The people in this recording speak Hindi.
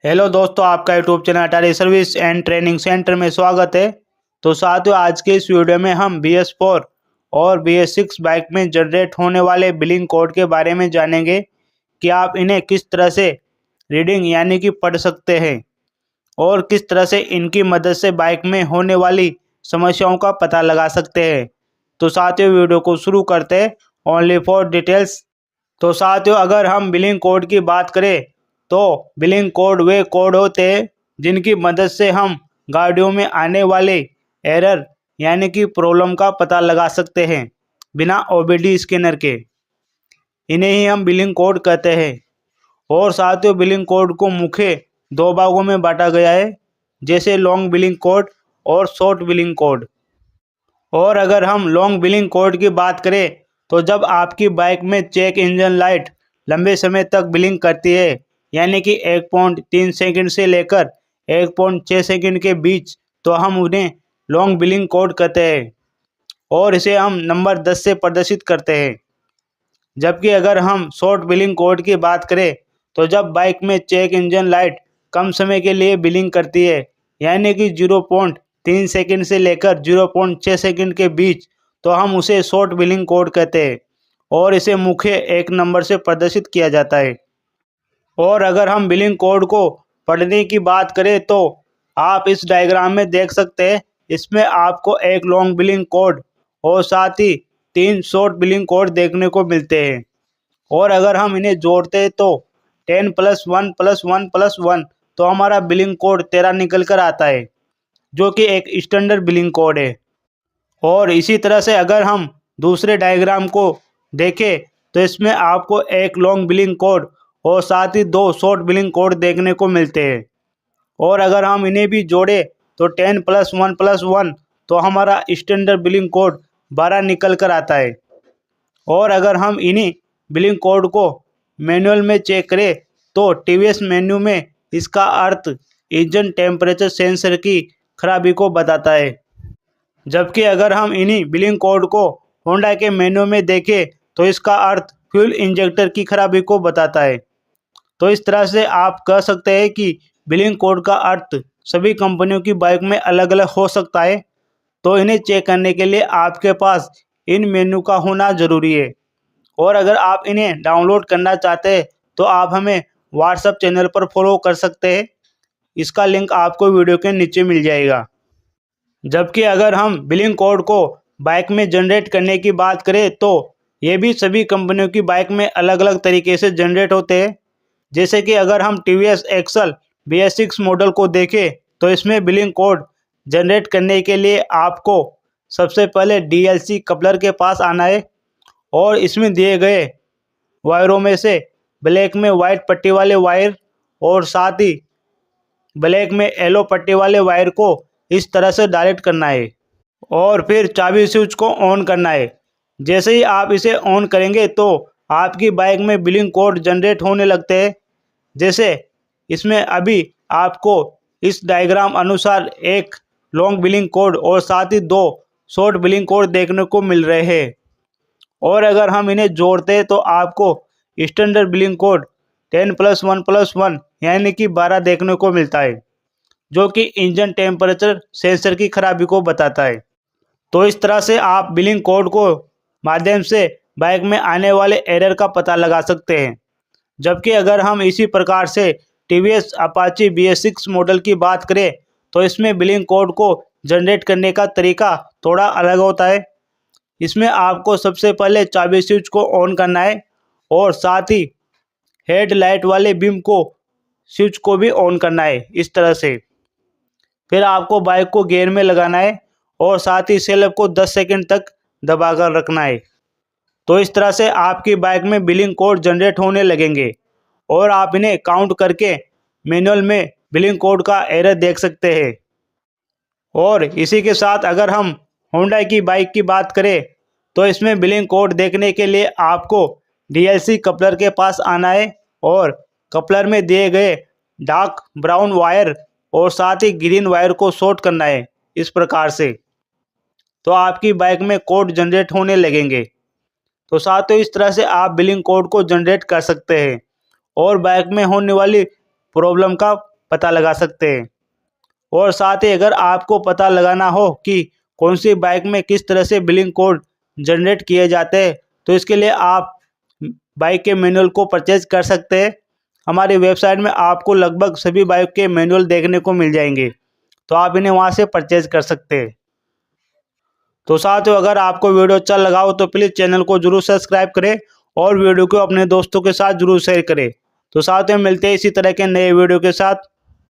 हेलो दोस्तों, आपका YouTube channel Attari service and training centre में स्वागत है। तो साथियों, आज के इस वीडियो में हम BS4 और BS6 बाइक में जनरेट होने वाले बिलिंग कोड के बारे में जानेंगे कि आप इन्हें किस तरह से रीडिंग यानी कि पढ़ सकते हैं और किस तरह से इनकी मदद से बाइक में होने वाली समस्याओं का पता लगा सकते हैं। तो साथियों, वीडियो को शुरू करते हैं ओनली फॉर डिटेल्स। तो साथियों, अगर हम बिलिंग कोड की बात करें तो बिलिंग कोड वे कोड होते हैं जिनकी मदद से हम गाड़ियों में आने वाले एरर यानी कि प्रॉब्लम का पता लगा सकते हैं बिना OBD स्कैनर के। इन्हें ही हम बिलिंग कोड कहते हैं। और साथियों, बिलिंग कोड को मुख्य दो भागों में बांटा गया है, जैसे लॉन्ग बिलिंग कोड और शॉर्ट बिलिंग कोड। और अगर हम लॉन्ग बिलिंग कोड की बात करें तो जब आपकी बाइक में चेक इंजन लाइट लंबे समय तक बिलिंग करती है, यानी कि 1.3 सेकंड से लेकर 1.6 सेकंड के बीच, तो हम उन्हें लॉन्ग बिलिंग कोड कहते हैं और इसे हम नंबर 10 से प्रदर्शित करते हैं। जबकि अगर हम शॉर्ट बिलिंग कोड की बात करें तो जब बाइक में चेक इंजन लाइट कम समय के लिए बिलिंग करती है, यानी कि 0.3 सेकंड से लेकर 0.6 सेकंड के बीच, तो हम उसे शॉर्ट बिलिंग कोड कहते हैं और इसे मुख्य एक नंबर से प्रदर्शित किया जाता है। और अगर हम बिलिंग कोड को पढ़ने की बात करें तो आप इस डायग्राम में देख सकते हैं, इसमें आपको एक लॉन्ग बिलिंग कोड और साथ ही 3 शॉर्ट बिलिंग कोड देखने को मिलते हैं। और अगर हम इन्हें जोड़ते हैं तो 10 + 1 + 1 + 1, तो हमारा बिलिंग कोड 13 निकल कर आता है, जो कि एक स्टैंडर्ड बिलिंग कोड है। और इसी तरह से अगर हम दूसरे डायग्राम को देखें तो इसमें आपको एक लॉन्ग बिलिंग कोड और साथ ही 2 शॉर्ट बिलिंग कोड देखने को मिलते हैं। और अगर हम इन्हें भी जोड़े तो 10 + 1 + 1, तो हमारा स्टैंडर्ड बिलिंग कोड 12 निकल कर आता है। और अगर हम इन्हीं बिलिंग कोड को मैनुअल में चेक करें तो TVS मेन्यू में इसका अर्थ इंजन टेम्परेचर सेंसर की खराबी को बताता है। जबकि अगर हम इन्हीं बिलिंग कोड को होंडा के मेन्यू में देखें तो इसका अर्थ फ्यूल इंजेक्टर की खराबी को बताता है। तो इस तरह से आप कह सकते हैं कि बिलिंग कोड का अर्थ सभी कंपनियों की बाइक में अलग अलग हो सकता है। तो इन्हें चेक करने के लिए आपके पास इन मेन्यू का होना ज़रूरी है। और अगर आप इन्हें डाउनलोड करना चाहते हैं तो आप हमें व्हाट्सएप चैनल पर फॉलो कर सकते हैं। इसका लिंक आपको वीडियो के नीचे मिल जाएगा। जबकि अगर हम बिलिंग कोड को बाइक में जनरेट करने की बात करें तो ये भी सभी कंपनियों की बाइक में अलग अलग तरीके से जनरेट होते हैं। जैसे कि अगर हम TVS एक्सल BS6 मॉडल को देखें तो इसमें बिलिंग कोड जनरेट करने के लिए आपको सबसे पहले DLC कपलर के पास आना है और इसमें दिए गए वायरों में से ब्लैक में वाइट पट्टी वाले वायर और साथ ही ब्लैक में येलो पट्टी वाले वायर को इस तरह से डायरेक्ट करना है और फिर चाबी स्विच को ऑन करना है। जैसे ही आप इसे ऑन करेंगे तो आपकी बाइक में बिलिंग कोड जनरेट होने लगते हैं। जैसे इसमें अभी आपको इस डायग्राम अनुसार एक लॉन्ग बिलिंग कोड और साथ ही 2 शॉर्ट बिलिंग कोड देखने को मिल रहे हैं। और अगर हम इन्हें जोड़ते हैं तो आपको स्टैंडर्ड बिलिंग कोड 10 + 1 + 1 यानी कि 12 देखने को मिलता है, जो कि इंजन टेम्परेचर सेंसर की खराबी को बताता है। तो इस तरह से आप बिलिंग कोड को माध्यम से बाइक में आने वाले एरर का पता लगा सकते हैं। जबकि अगर हम इसी प्रकार से TVS अपाची BS6 मॉडल की बात करें तो इसमें बिलिंग कोड को जनरेट करने का तरीका थोड़ा अलग होता है। इसमें आपको सबसे पहले चाबी स्विच को ऑन करना है और साथ ही हेडलाइट वाले बीम को स्विच को भी ऑन करना है इस तरह से। फिर आपको बाइक को गियर में लगाना है और साथ ही सेल्फ को 10 सेकंड तक दबाकर रखना है। तो इस तरह से आपकी बाइक में बिलिंग कोड जनरेट होने लगेंगे और आप इन्हें काउंट करके मैनुअल में बिलिंग कोड का एरर देख सकते हैं। और इसी के साथ अगर हम होंडा की बाइक की बात करें तो इसमें बिलिंग कोड देखने के लिए आपको DLC कपलर के पास आना है और कपलर में दिए गए डार्क ब्राउन वायर और साथ ही ग्रीन वायर को शॉर्ट करना है इस प्रकार से। तो आपकी बाइक में कोड जनरेट होने लगेंगे। तो साथियों, इस तरह से आप बिलिंग कोड को जनरेट कर सकते हैं और बाइक में होने वाली प्रॉब्लम का पता लगा सकते हैं। और साथ ही अगर आपको पता लगाना हो कि कौन सी बाइक में किस तरह से बिलिंग कोड जनरेट किए जाते हैं, तो इसके लिए आप बाइक के मैनुअल को परचेज कर सकते हैं। हमारी वेबसाइट में आपको लगभग सभी बाइक के मैनुअल देखने को मिल जाएंगे, तो आप इन्हें वहां से परचेज कर सकते हैं। तो साथियों, अगर आपको वीडियो अच्छा लगा हो तो प्लीज़ चैनल को जरूर सब्सक्राइब करें और वीडियो को अपने दोस्तों के साथ जरूर शेयर करें। तो साथियों, मिलते हैं इसी तरह के नए वीडियो के साथ।